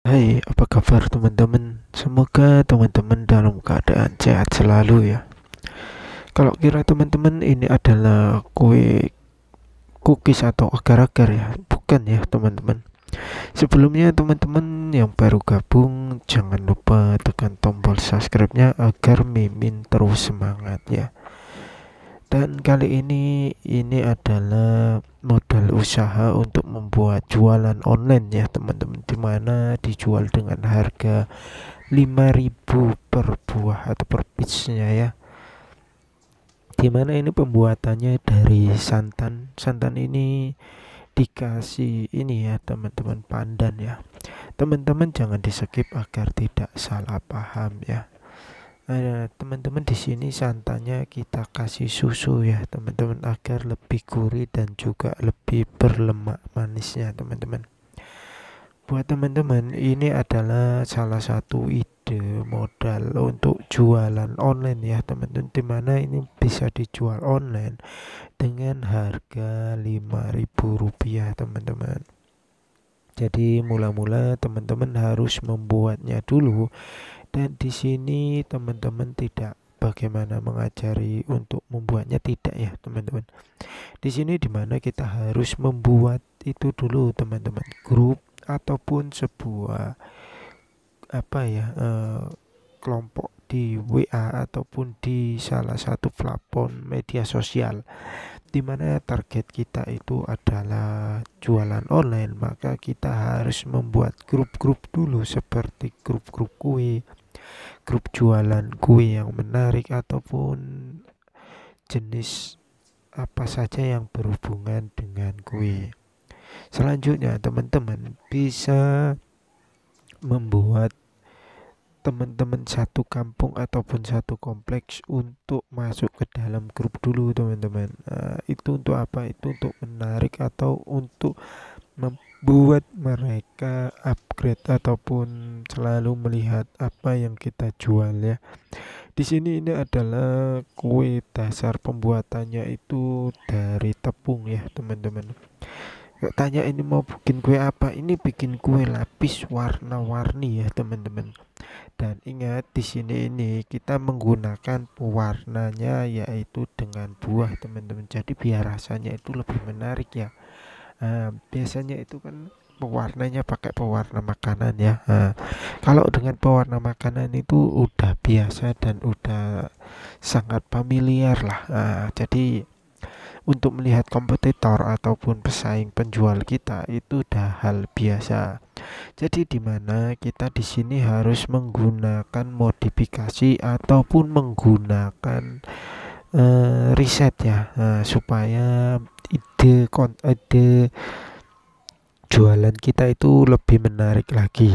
Hai, apa kabar teman-teman? Semoga teman-teman dalam keadaan sehat selalu ya. Kalau kira teman-teman ini adalah kue cookies atau agar-agar ya, bukan ya teman-teman. Sebelumnya teman-teman yang baru gabung, jangan lupa tekan tombol subscribe-nya agar Mimin terus semangat ya. Dan kali ini adalah modal usaha untuk membuat jualan online ya teman-teman, dimana dijual dengan harga 5.000 per buah atau per piece-nya ya. Dimana ini pembuatannya dari santan ini dikasih ini ya teman-teman, pandan ya. Teman-teman jangan di skip agar tidak salah paham ya. Nah, teman-teman di sini santannya kita kasih susu ya teman-teman, agar lebih gurih dan juga lebih berlemak manisnya teman-teman. Buat teman-teman, ini adalah salah satu ide modal untuk jualan online ya teman-teman, dimana ini bisa dijual online dengan harga 5.000 rupiah teman-teman. Jadi mula-mula teman-teman harus membuatnya dulu, dan di sini teman-teman tidak bagaimana mengajari untuk membuatnya, tidak ya teman-teman. Di sini dimana kita harus membuat itu dulu teman-teman, grup ataupun sebuah apa ya, kelompok di WA ataupun di salah satu platform media sosial, dimana target kita itu adalah jualan online. Maka kita harus membuat grup-grup dulu, seperti grup-grup kue, grup jualan kue yang menarik, ataupun jenis apa saja yang berhubungan dengan kue. Selanjutnya teman-teman bisa membuat teman-teman satu kampung ataupun satu kompleks untuk masuk ke dalam grup dulu teman-teman. Itu untuk apa? Itu untuk menarik atau untuk membuat mereka upgrade ataupun selalu melihat apa yang kita jual ya. Di sini ini adalah kue, dasar pembuatannya itu dari tepung ya teman-teman. Yuk tanya ini mau bikin kue apa? Ini bikin kue lapis warna-warni ya teman-teman. Dan ingat di sini ini kita menggunakan pewarnanya yaitu dengan buah teman-teman. Jadi biar rasanya itu lebih menarik ya. Biasanya itu kan pewarnanya pakai pewarna makanan ya. Kalau dengan pewarna makanan itu udah biasa dan udah sangat familiar lah. Jadi untuk melihat kompetitor ataupun pesaing penjual kita itu udah hal biasa. Jadi di mana kita di sini harus menggunakan modifikasi ataupun menggunakan riset ya, supaya ide jualan kita itu lebih menarik lagi.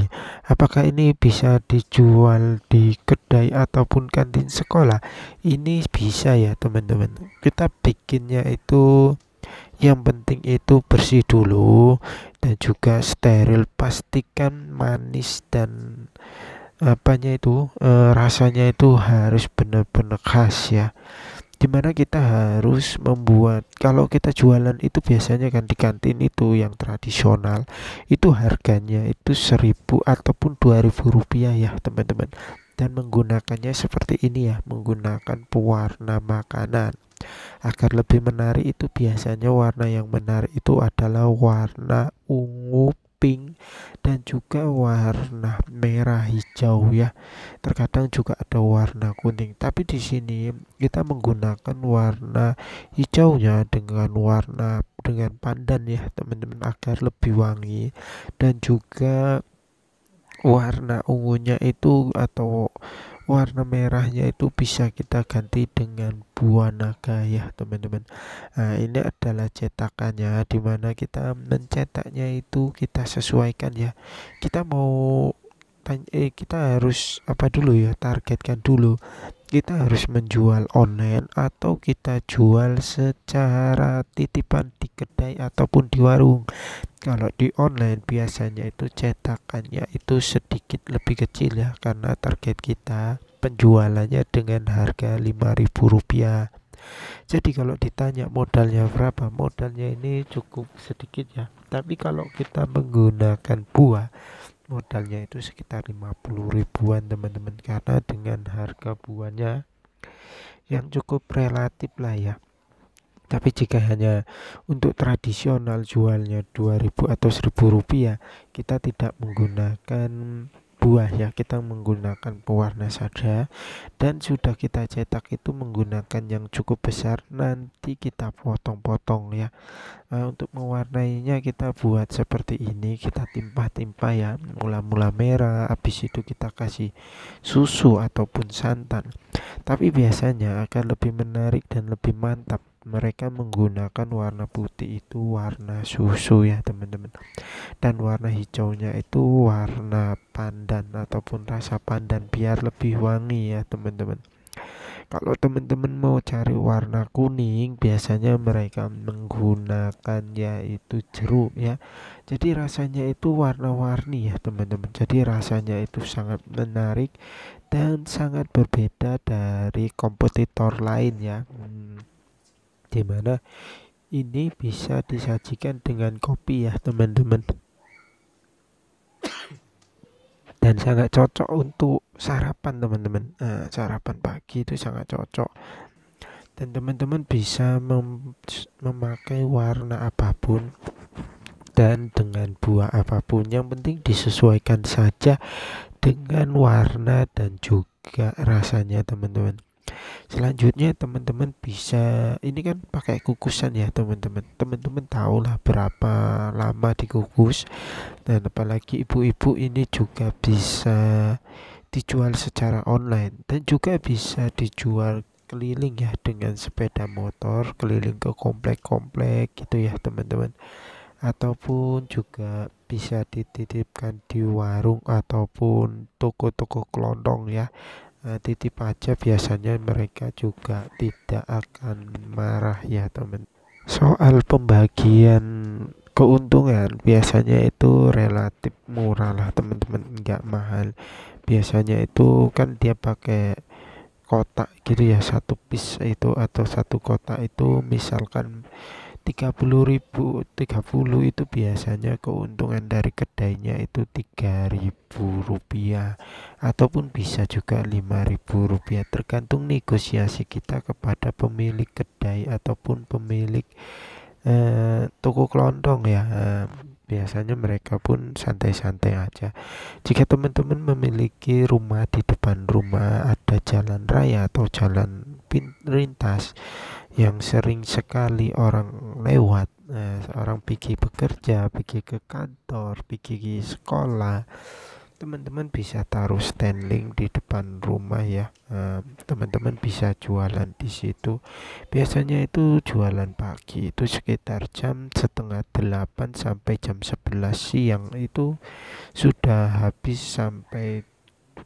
Apakah ini bisa dijual di kedai ataupun kantin sekolah? Ini bisa ya teman-teman. Kita bikinnya itu yang penting itu bersih dulu dan juga steril. Pastikan manis dan apanya itu, rasanya itu harus benar-benar khas ya, dimana kita harus membuat, kalau kita jualan itu biasanya kan di kantin itu yang tradisional itu harganya itu 1.000 ataupun 2.000 rupiah ya teman-teman, dan menggunakannya seperti ini ya, menggunakan pewarna makanan agar lebih menarik. Itu biasanya warna yang menarik itu adalah warna ungu, pink, dan juga warna merah hijau ya. Terkadang juga ada warna kuning. Tapi di sini kita menggunakan warna hijaunya dengan pandan ya teman-teman, agar lebih wangi. Dan juga warna ungunya itu atau warna merahnya itu bisa kita ganti dengan buah naga ya teman-teman. Ini adalah cetakannya, dimana kita mencetaknya itu kita sesuaikan ya. Kita mau kita harus apa dulu ya, targetkan dulu kita harus menjual online atau kita jual secara titipan di kedai ataupun di warung. Kalau di online biasanya itu cetakannya itu sedikit lebih kecil ya, karena target kita penjualannya dengan harga 5.000 rupiah. Jadi kalau ditanya modalnya berapa, modalnya ini cukup sedikit ya. Tapi kalau kita menggunakan buah modalnya itu sekitar 50 ribuan teman-teman, karena dengan harga buahnya yang cukup relatif lah ya. Tapi jika hanya untuk tradisional jualnya 2000 atau 1000 rupiah, kita tidak menggunakan buah ya, kita menggunakan pewarna saja, dan sudah kita cetak itu menggunakan yang cukup besar, nanti kita potong-potong ya. Untuk mewarnainya kita buat seperti ini, kita timpah-timpah ya, mula-mula merah, habis itu kita kasih susu ataupun santan. Tapi biasanya akan lebih menarik dan lebih mantap mereka menggunakan warna putih itu warna susu ya teman-teman, dan warna hijaunya itu warna pandan ataupun rasa pandan biar lebih wangi ya teman-teman. Kalau teman-teman mau cari warna kuning, biasanya mereka menggunakan yaitu jeruk ya. Jadi rasanya itu warna-warni ya teman-teman. Jadi rasanya itu sangat menarik dan sangat berbeda dari kompetitor lain ya. Dimana ini bisa disajikan dengan kopi ya teman-teman, dan sangat cocok untuk sarapan teman-teman. Sarapan pagi itu sangat cocok, dan teman-teman bisa memakai warna apapun dan dengan buah apapun, yang penting disesuaikan saja dengan warna dan juga rasanya teman-teman. Selanjutnya teman-teman bisa, ini kan pakai kukusan ya teman-teman. Teman-teman tahu lah berapa lama dikukus, dan apalagi ibu-ibu ini juga bisa dijual secara online dan juga bisa dijual keliling ya dengan sepeda motor keliling ke komplek-komplek gitu ya teman-teman, ataupun juga bisa dititipkan di warung ataupun toko-toko kelontong ya. Titip aja, biasanya mereka juga tidak akan marah ya teman. Soal pembagian keuntungan biasanya itu relatif murah lah teman-teman, nggak mahal. Biasanya itu kan dia pakai kotak gitu ya, satu piece itu atau satu kotak itu misalkan 30.000, 30 itu biasanya keuntungan dari kedainya itu 3.000 rupiah, ataupun bisa juga 5.000 rupiah, tergantung negosiasi kita kepada pemilik kedai ataupun pemilik toko kelontong ya. Biasanya mereka pun santai-santai aja. Jika teman-teman memiliki rumah, di depan rumah ada jalan raya atau jalan lintas yang sering sekali orang lewat, orang pergi bekerja, pergi ke kantor, pergi ke sekolah, teman-teman bisa taruh standing di depan rumah ya. Teman-teman bisa jualan di situ. Biasanya itu jualan pagi itu sekitar jam setengah 8 sampai jam 11 siang, itu sudah habis sampai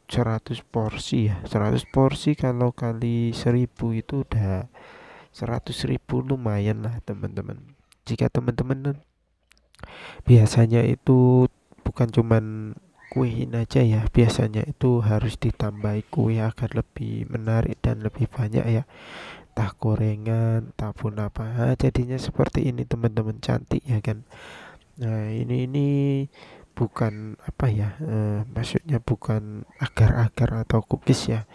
100 porsi ya. 100 porsi kalau kali 1000 itu udah 100.000, lumayan lah teman-teman. Jika teman-teman biasanya itu bukan cuman kuein aja ya, biasanya itu harus ditambahi kue agar lebih menarik dan lebih banyak ya, entah gorengan ataupun apa. Jadinya seperti ini teman-teman, cantik ya kan. Nah ini bukan apa ya, maksudnya bukan agar-agar atau cookies ya,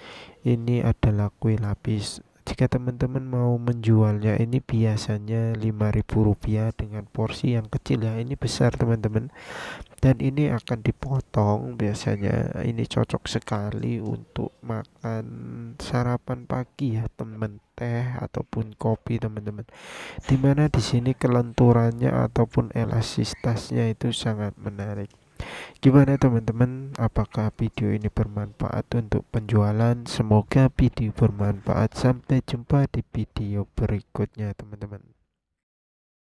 ini adalah kue lapis. Jika teman-teman mau menjualnya, ini biasanya 5.000 rupiah dengan porsi yang kecil ya, ini besar teman-teman, dan ini akan dipotong. Biasanya ini cocok sekali untuk makan sarapan pagi ya teman, teh ataupun kopi teman-teman, dimana di sini kelenturannya ataupun elastisitasnya itu sangat menarik. Gimana teman-teman, apakah video ini bermanfaat untuk penjualan? Semoga video bermanfaat. Sampai jumpa di video berikutnya teman-teman.